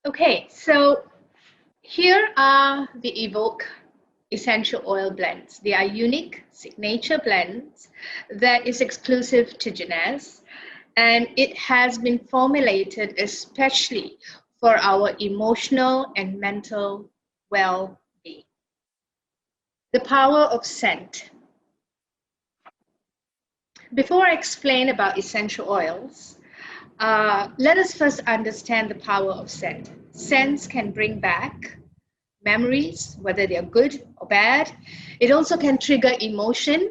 Okay, so here are the Evoke essential oil blends. They are unique signature blends that is exclusive to Jeunesse, and it has been formulated especially for our emotional and mental well-being. The power of scent. Before I explain about essential oils, let us first understand the power of scent. Scents can bring back memories, whether they are good or bad. It also can trigger emotion.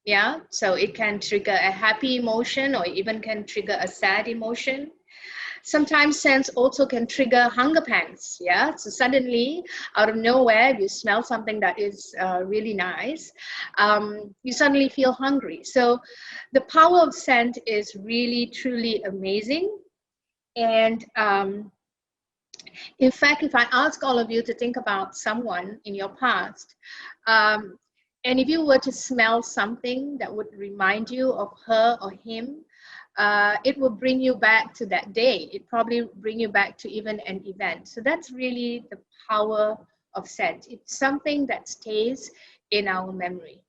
Yeah, so it can trigger a happy emotion or even can trigger a sad emotion. Sometimes scents also can trigger hunger pangs. Yeah, so suddenly out of nowhere, you smell something that is really nice. You suddenly feel hungry. So the power of scent is really, truly amazing. And in fact, if I ask all of you to think about someone in your past, um, and if you were to smell something that would remind you of her or him, it will bring you back to that day. It probably bring you back to even an event. So that's really the power of scent. It's something that stays in our memory,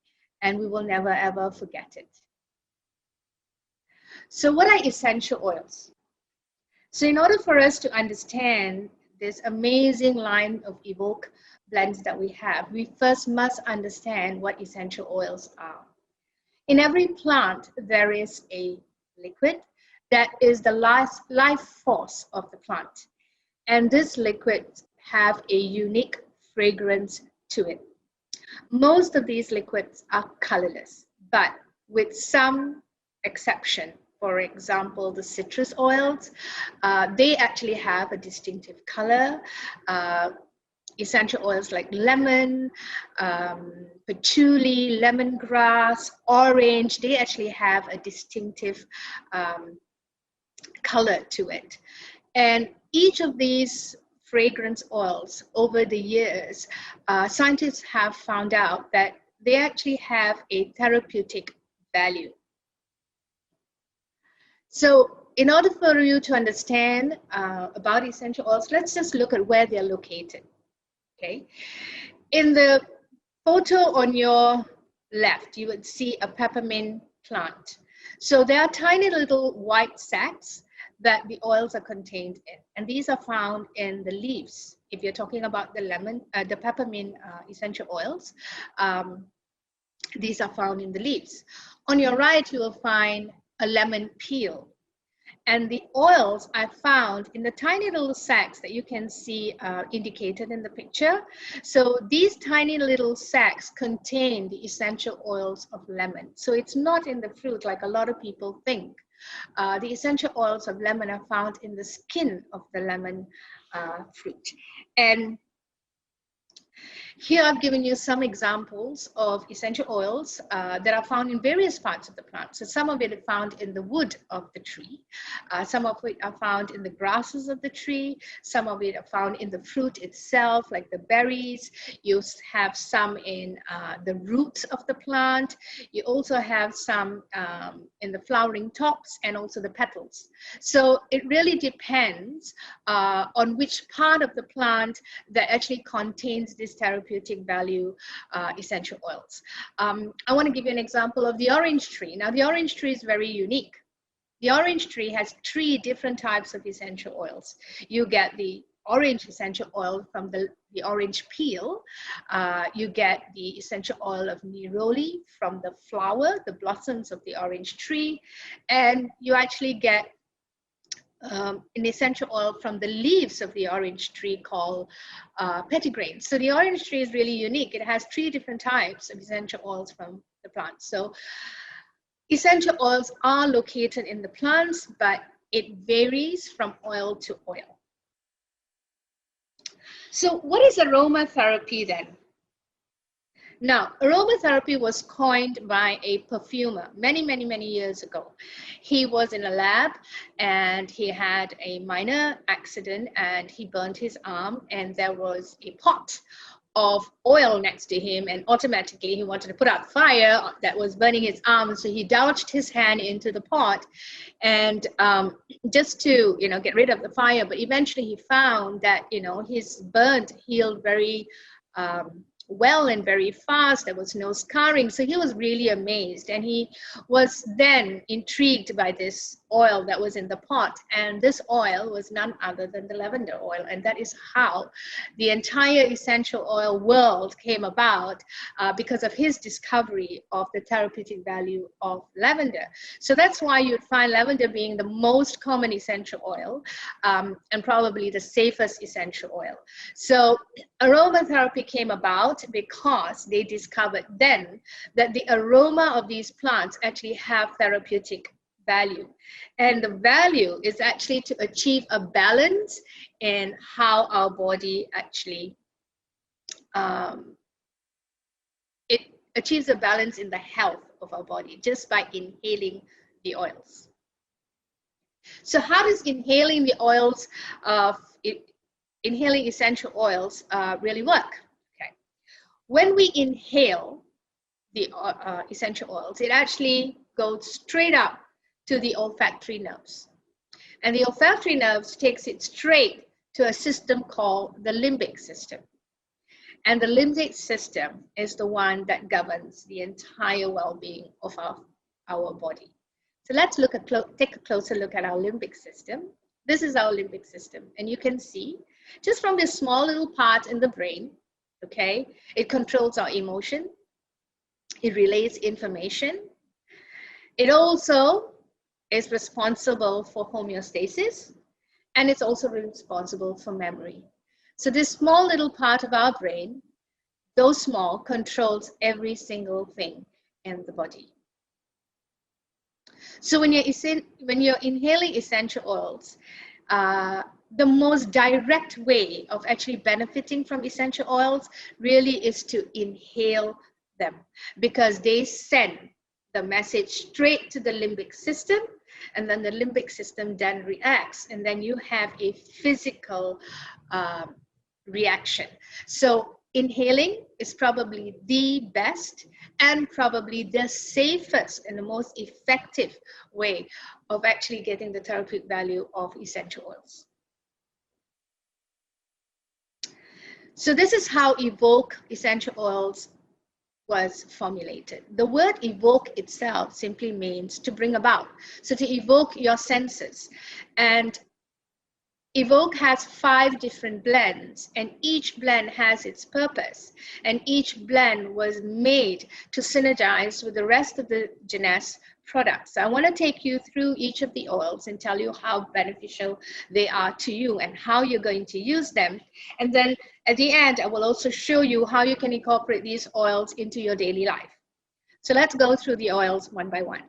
and we will never ever forget it. So what are essential oils? So in order for us to understand this amazing line of Evoke blends that we have, we first must understand what essential oils are. In every plant, there is a liquid that is the life force of the plant. And this liquid have a unique fragrance to it. Most of these liquids are colorless, but with some exception. For example, the citrus oils, they actually have a distinctive color. Uh, Essential oils like lemon, patchouli, lemongrass, orange, they actually have a distinctive color to it. And each of these fragrance oils over the years, scientists have found out that they actually have a therapeutic value. So in order for you to understand about essential oils, let's just look at where they're located. Okay, in the photo on your left, you would see a peppermint plant. So there are tiny little white sacs that the oils are contained in, and these are found in the leaves. If you're talking about the peppermint essential oils, these are found in the leaves. On your right, you will find a lemon peel. And the oils are found in the tiny little sacs that you can see indicated in the picture. So these tiny little sacs contain the essential oils of lemon. So it's not in the fruit like a lot of people think. The essential oils of lemon are found in the skin of the lemon fruit. And here I've given you some examples of essential oils that are found in various parts of the plant. So some of it are found in the wood of the tree. Some of it are found in the grasses of the tree. Some of it are found in the fruit itself, like the berries. You have some in the roots of the plant. You also have some in the flowering tops and also the petals. So it really depends on which part of the plant that actually contains this therapeutic value essential oils. I want to give you an example of the orange tree. Now, the orange tree is very unique. The orange tree has 3 different types of essential oils. You get the orange essential oil from the orange peel. You get the essential oil of neroli from the flower, the blossoms of the orange tree, and you actually get an essential oil from the leaves of the orange tree called petitgrain. So the orange tree is really unique. It has 3 different types of essential oils from the plant. So essential oils are located in the plants, but it varies from oil to oil. So what is aromatherapy then? Now, aromatherapy was coined by a perfumer many years ago. He was in a lab and he had a minor accident and he burned his arm, and there was a pot of oil next to him, and automatically he wanted to put out the fire that was burning his arm, so he doused his hand into the pot and just to get rid of the fire. But eventually he found that his burnt healed very well and very fast. There was no scarring, so he was really amazed, and he was then intrigued by this oil that was in the pot. And this oil was none other than the lavender oil, and that is how the entire essential oil world came about, because of his discovery of the therapeutic value of lavender. So that's why you'd find lavender being the most common essential oil, and probably the safest essential oil. So aromatherapy came about because they discovered then that the aroma of these plants actually have therapeutic value. And the value is actually to achieve a balance in how our body actually, it achieves a balance in the health of our body just by inhaling the oils. So how does inhaling the oils inhaling essential oils really work? Okay. When we inhale the essential oils, it actually goes straight up to the olfactory nerves. And the olfactory nerves takes it straight to a system called the limbic system. And the limbic system is the one that governs the entire well-being of our body. So let's take a closer look at our limbic system. This is our limbic system, and you can see just from this small little part in the brain, okay, it controls our emotion, it relays information, it also is responsible for homeostasis, and it's also responsible for memory. So this small little part of our brain, though small, controls every single thing in the body. So when you're inhaling essential oils, the most direct way of actually benefiting from essential oils really is to inhale them, because they send the message straight to the limbic system, and then the limbic system then reacts, and then you have a physical reaction. So inhaling is probably the best and probably the safest and the most effective way of actually getting the therapeutic value of essential oils. So this is how Evoke essential oils was formulated. The word evoke itself simply means to bring about. So to evoke your senses. And Evoke has 5 different blends, and each blend has its purpose, and each blend was made to synergize with the rest of the Jeunesse products. So I want to take you through each of the oils and tell you how beneficial they are to you and how you're going to use them. And then at the end, I will also show you how you can incorporate these oils into your daily life. So let's go through the oils one by one.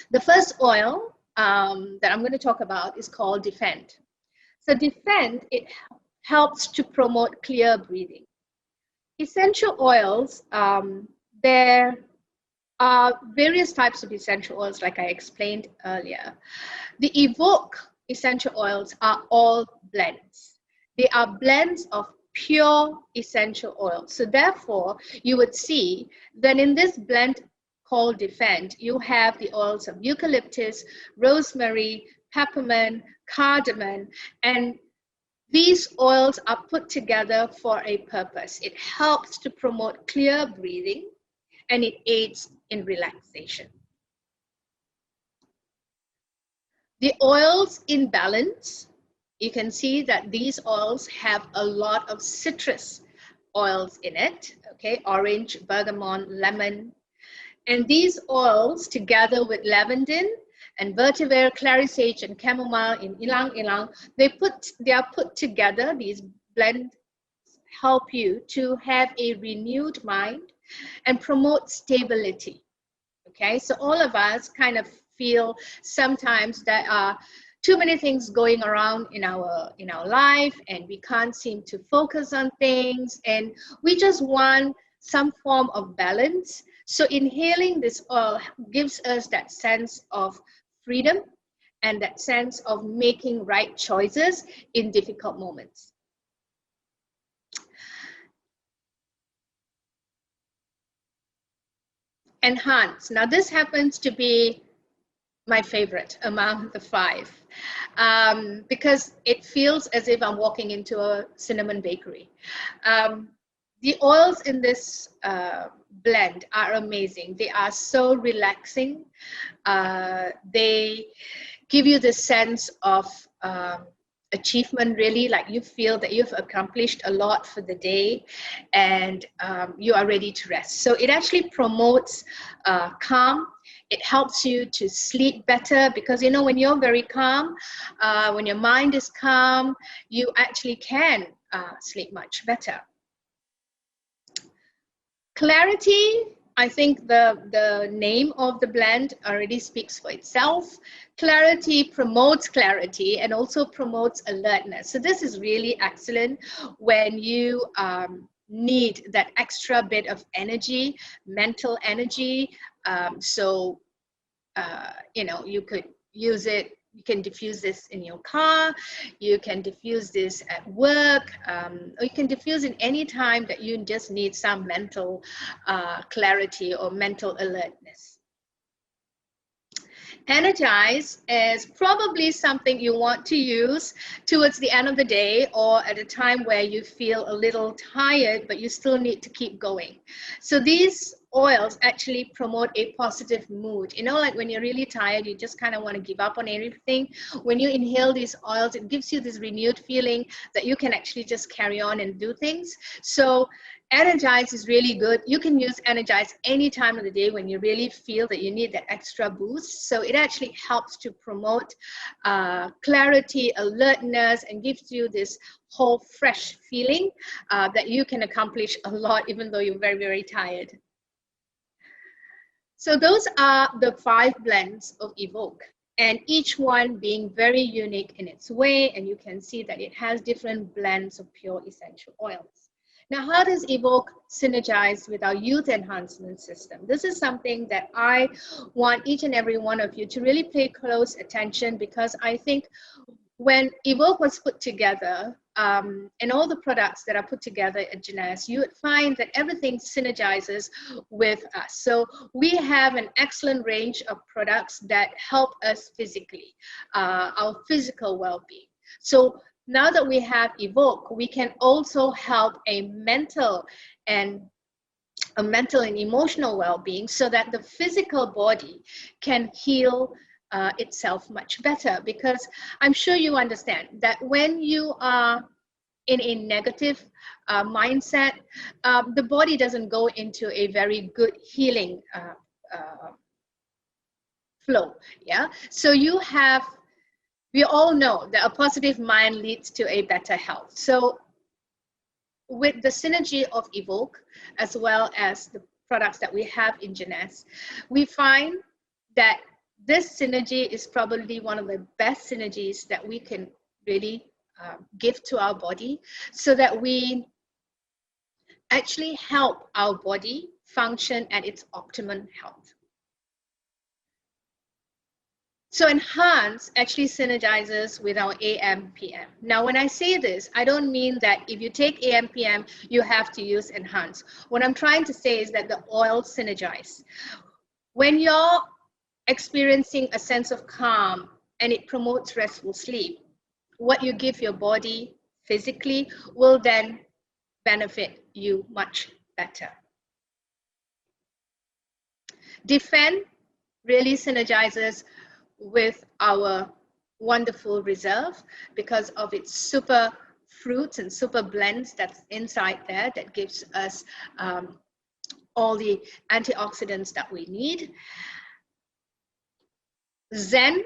The first oil that I'm going to talk about is called Defend. So Defend, it helps to promote clear breathing. Essential oils, there are various types of essential oils, like I explained earlier. The Evoke essential oils are all blends. They are blends of pure essential oil. So therefore, you would see that in this blend called Defend, you have the oils of eucalyptus, rosemary, peppermint, cardamom, and these oils are put together for a purpose. It helps to promote clear breathing, and it aids in relaxation. The oils in balance, you can see that these oils have a lot of citrus oils in it, okay, orange, bergamot, lemon. And these oils, together with lavender and vetiver, clary sage, and chamomile in ylang ylang, they are put together. These blends help you to have a renewed mind and promote stability. Okay, so all of us kind of feel sometimes there are too many things going around in our life, and we can't seem to focus on things, and we just want some form of balance. So inhaling this oil gives us that sense of freedom and that sense of making right choices in difficult moments. Enhance. Now this happens to be my favorite among the 5 because it feels as if I'm walking into a cinnamon bakery. The oils in this blend are amazing. They are so relaxing. They give you this sense of achievement, really, like you feel that you've accomplished a lot for the day and you are ready to rest. So it actually promotes calm. It helps you to sleep better because, you know, when you're very calm, when your mind is calm, you actually can sleep much better. Clarity, I think the name of the blend already speaks for itself. Clarity promotes clarity and also promotes alertness. So this is really excellent when you need that extra bit of energy, mental energy. You know, you could use it. You can diffuse this in your car, you can diffuse this at work, or you can diffuse in any time that you just need some mental clarity or mental alertness. Energize is probably something you want to use towards the end of the day or at a time where you feel a little tired, but you still need to keep going. So these oils actually promote a positive mood. You know, like when you're really tired, you just kind of want to give up on everything. When you inhale these oils, it gives you this renewed feeling that you can actually just carry on and do things. So Energize is really good. You can use Energize any time of the day when you really feel that you need that extra boost. So it actually helps to promote clarity, alertness, and gives you this whole fresh feeling that you can accomplish a lot even though you're very, very tired. So those are the 5 blends of Evoke, and each one being very unique in its way, and you can see that it has different blends of pure essential oils. Now, how does Evoke synergize with our youth enhancement system? This is something that I want each and every one of you to really pay close attention, because I think when Evoke was put together, and all the products that are put together at Jeunesse, you would find that everything synergizes with us. So we have an excellent range of products that help us physically, our physical well-being. So now that we have Evoke, we can also help a mental and emotional well-being, so that the physical body can heal itself much better. Because I'm sure you understand that when you are in a negative mindset, the body doesn't go into a very good healing flow. Yeah. So we all know that a positive mind leads to a better health. So with the synergy of Evoke, as well as the products that we have in Jeunesse, we find that this synergy is probably one of the best synergies that we can really give to our body, so that we actually help our body function at its optimum health. So Enhance actually synergizes with our AM/PM. Now, when I say this, I don't mean that if you take AM/PM, you have to use Enhance. What I'm trying to say is that the oils synergize. When you're experiencing a sense of calm and it promotes restful sleep, what you give your body physically will then benefit you much better. Defend really synergizes with our wonderful reserve because of its super fruits and super blends that's inside there, that gives us all the antioxidants that we need. Zen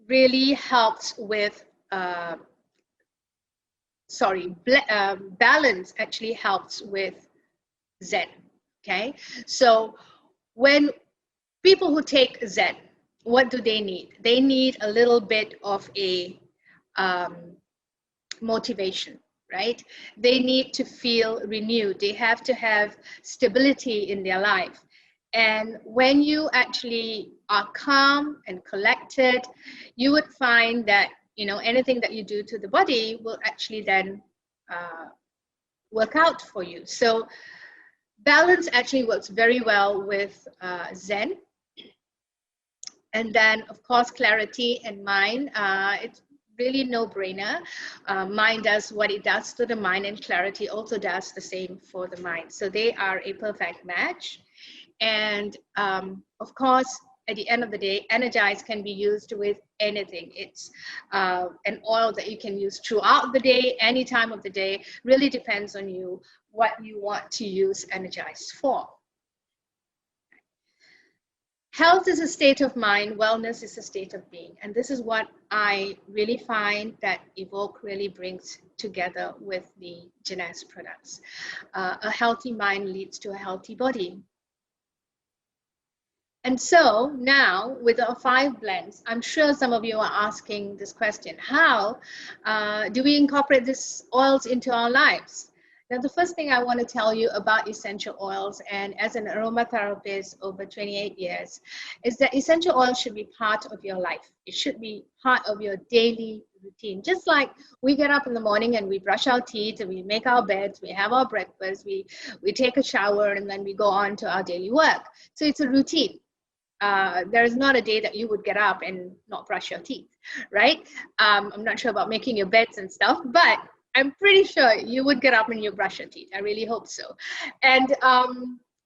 really helps with balance actually helps with Zen. Okay, so when people who take Zen, what do they need? They need a little bit of a motivation, right? They need to feel renewed. They have to have stability in their life. And when you actually are calm and collected, you would find that, you know, anything that you do to the body will actually then work out for you. So Balance actually works very well with Zen. And then, of course, clarity and mind. It's really no-brainer. Mind does what it does to the mind, and clarity also does the same for the mind. So they are a perfect match. And of course, at the end of the day, Energize can be used with anything. It's an oil that you can use throughout the day, any time of the day. Really depends on you, what you want to use Energize for. Health is a state of mind, wellness is a state of being. And this is what I really find that Evoke really brings together with the Jeunesse products. A healthy mind leads to a healthy body. And so now with our 5 blends, I'm sure some of you are asking this question: how do we incorporate these oils into our lives? Now, the first thing I want to tell you about essential oils, and as an aromatherapist over 28 years, is that essential oils should be part of your life. It should be part of your daily routine. Just like we get up in the morning and we brush our teeth and we make our beds, we have our breakfast, we take a shower, and then we go on to our daily work. So it's a routine. There is not a day that you would get up and not brush your teeth, right? I'm not sure about making your beds and stuff, but I'm pretty sure you would get up and you brush your teeth. I really hope so. And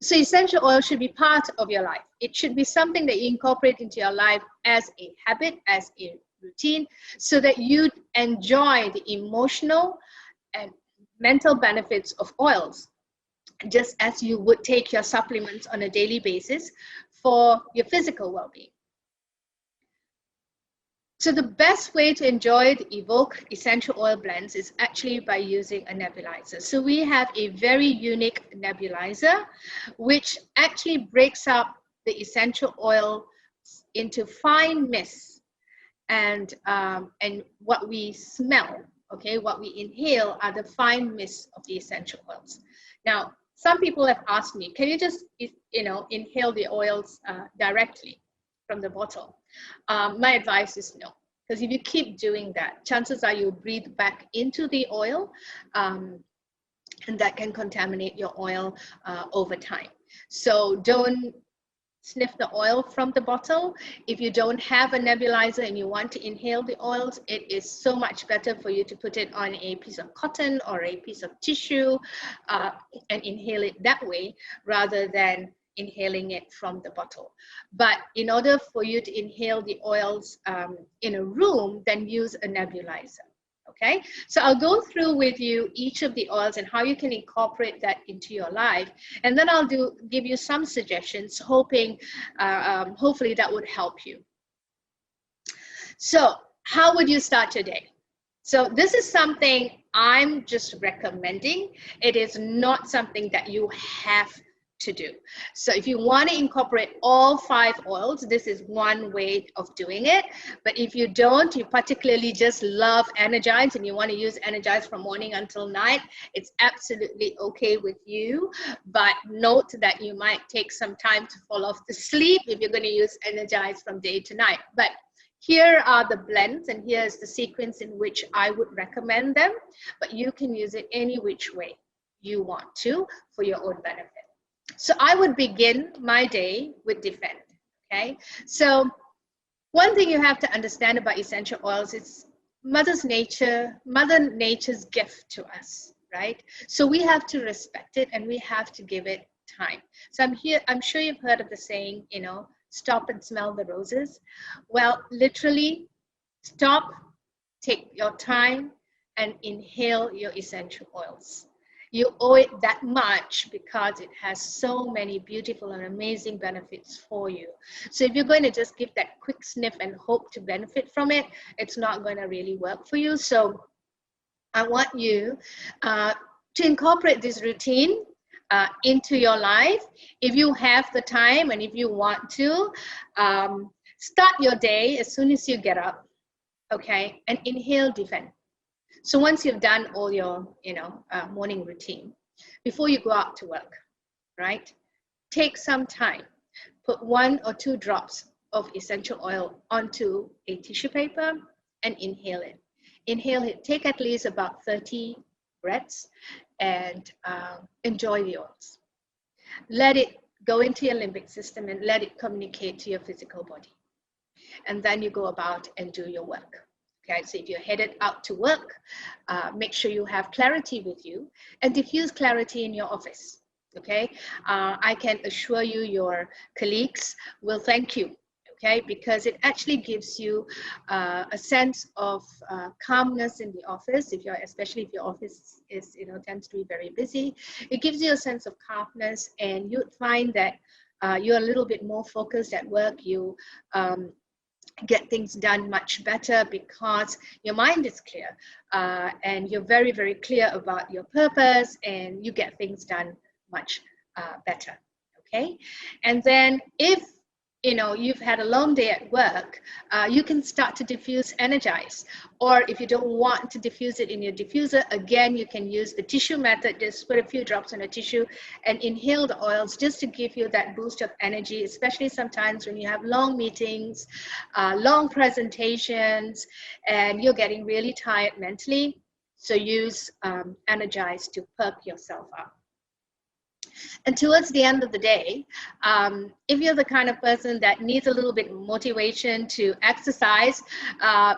so essential oil should be part of your life. It should be something that you incorporate into your life as a habit, as a routine, so that you enjoy the emotional and mental benefits of oils, just as you would take your supplements on a daily basis for your physical well-being. So the best way to enjoy the Evoke essential oil blends is actually by using a nebulizer. So we have a very unique nebulizer, which actually breaks up the essential oil into fine mists. And what we smell, okay, what we inhale are the fine mists of the essential oils. Now, some people have asked me, can you just, inhale the oils directly from the bottle? My advice is no, because if you keep doing that, chances are you'll breathe back into the oil, and that can contaminate your oil over time. So don't sniff the oil from the bottle. If you don't have a nebulizer and you want to inhale the oils, it is so much better for you to put it on a piece of cotton or a piece of tissue and inhale it that way rather than inhaling it from the bottle. But in order for you to inhale the oils in a room, then use a nebulizer. Okay, so I'll go through with you each of the oils and how you can incorporate that into your life, and then I'll give you some suggestions, hoping hopefully that would help you. So how would you start your day? So this is something I'm just recommending. It is not something that you have to do. So if you want to incorporate all 5 oils, this is one way of doing it. But if you don't, you particularly just love Energize and you want to use Energize from morning until night, it's absolutely okay with you. But note that you might take some time to fall off to sleep if you're going to use Energize from day to night. But here are the blends, and here's the sequence in which I would recommend them. But you can use it any which way you want to for your own benefit. So I would begin my day with Defend, okay? So one thing you have to understand about essential oils is Mother Nature's gift to us, right? So we have to respect it and we have to give it time. So I'm sure you've heard of the saying, stop and smell the roses. Well, literally stop, take your time and inhale your essential oils. You owe it that much because it has so many beautiful and amazing benefits for you. So if you're going to just give that quick sniff and hope to benefit from it, it's not going to really work for you. So I want you to incorporate this routine into your life. If you have the time and if you want to, start your day as soon as you get up, okay, and inhale Defend. So once you've done all your, morning routine, before you go out to work, right, take some time, put 1 or 2 drops of essential oil onto a tissue paper and inhale it. Inhale it, take at least about 30 breaths and enjoy the oils. let it go into your limbic system and let it communicate to your physical body. And then you go about and do your work. Okay, so if you're headed out to work, make sure you have clarity with you and diffuse clarity in your office. Okay, I can assure you your colleagues will thank you. Okay, because it actually gives you a sense of calmness in the office. Especially if your office is, tends to be very busy, it gives you a sense of calmness, and you'd find that you're a little bit more focused at work. You get things done much better because your mind is clear, and you're very, very clear about your purpose, and you get things done much better. Okay, and then if you've had a long day at work, you can start to diffuse energize. Or if you don't want to diffuse it in your diffuser, again, you can use the tissue method. Just put a few drops on a tissue and inhale the oils just to give you that boost of energy, especially sometimes when you have long meetings, long presentations, and you're getting really tired mentally. So use energize to perk yourself up. And towards the end of the day, if you're the kind of person that needs a little bit of motivation to exercise,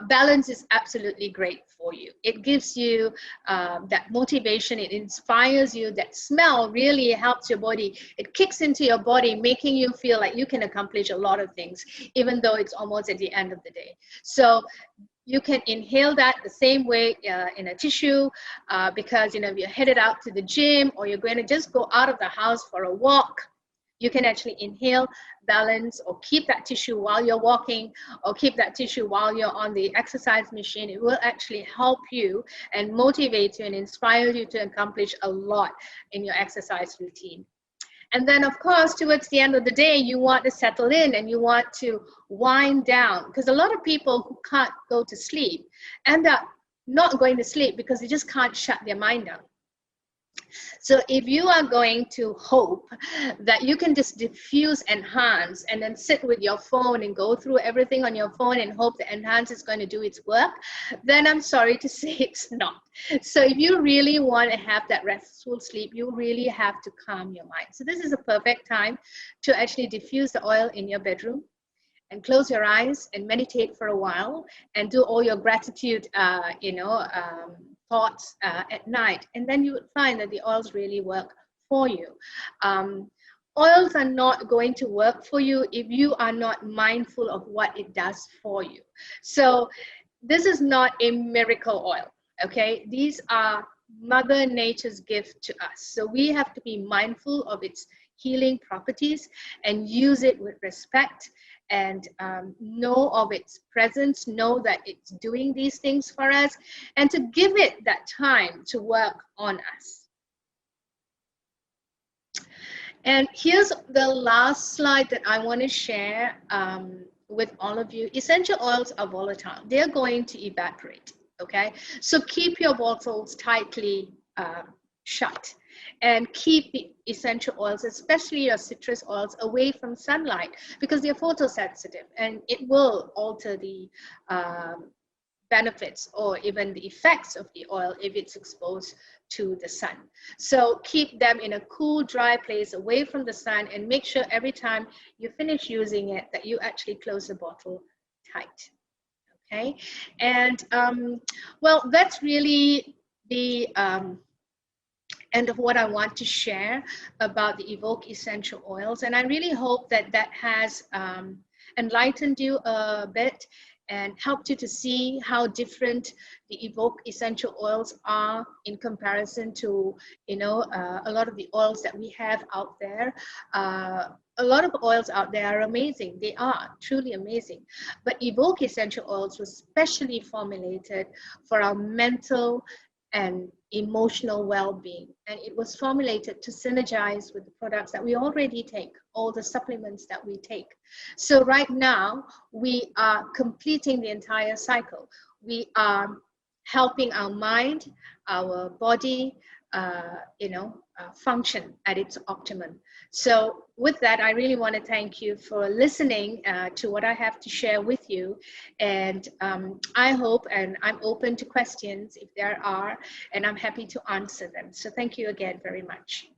balance is absolutely great for you. It gives you that motivation, it inspires you. That smell really helps your body. It kicks into your body, making you feel like you can accomplish a lot of things, even though it's almost at the end of the day. So you can inhale that the same way in a tissue, because if you're headed out to the gym or you're going to just go out of the house for a walk, you can actually inhale, balance, or keep that tissue while you're walking, or keep that tissue while you're on the exercise machine. It will actually help you and motivate you and inspire you to accomplish a lot in your exercise routine. And then, of course, towards the end of the day, you want to settle in and you want to wind down, because a lot of people who can't go to sleep end up not going to sleep because they just can't shut their mind down. So if you are going to hope that you can just diffuse enhance and then sit with your phone and go through everything on your phone and hope the enhance is going to do its work, then I'm sorry to say it's not. So if you really want to have that restful sleep, you really have to calm your mind. So this is a perfect time to actually diffuse the oil in your bedroom and close your eyes and meditate for a while and do all your gratitude, thoughts at night, and then you would find that the oils really work for you. Oils are not going to work for you if you are not mindful of what it does for you. So this is not a miracle oil, okay? These are Mother Nature's gift to us. So we have to be mindful of its healing properties and use it with respect, and know of its presence, know that it's doing these things for us, and to give it that time to work on us. And here's the last slide that I want to share with all of you. Essential oils are volatile. They're going to evaporate, okay? So keep your bottles tightly shut. And keep the essential oils, especially your citrus oils, away from sunlight because they're photosensitive and it will alter the benefits or even the effects of the oil if it's exposed to the sun. So keep them in a cool, dry place away from the sun, and make sure every time you finish using it that you actually close the bottle tight. Okay, and well, that's really the end of what I want to share about the Evoke essential oils. And I really hope that that has enlightened you a bit and helped you to see how different the Evoke essential oils are in comparison to, a lot of the oils that we have out there. A lot of oils out there are amazing. They are truly amazing. But Evoke essential oils was specially formulated for our mental and emotional well-being, and it was formulated to synergize with the products that we already take, all the supplements that we take. So right now we are completing the entire cycle. We are helping our mind, our body, function at its optimum. So with that, I really want to thank you for listening to what I have to share with you. And I hope, and I'm open to questions if there are, and I'm happy to answer them. So thank you again very much.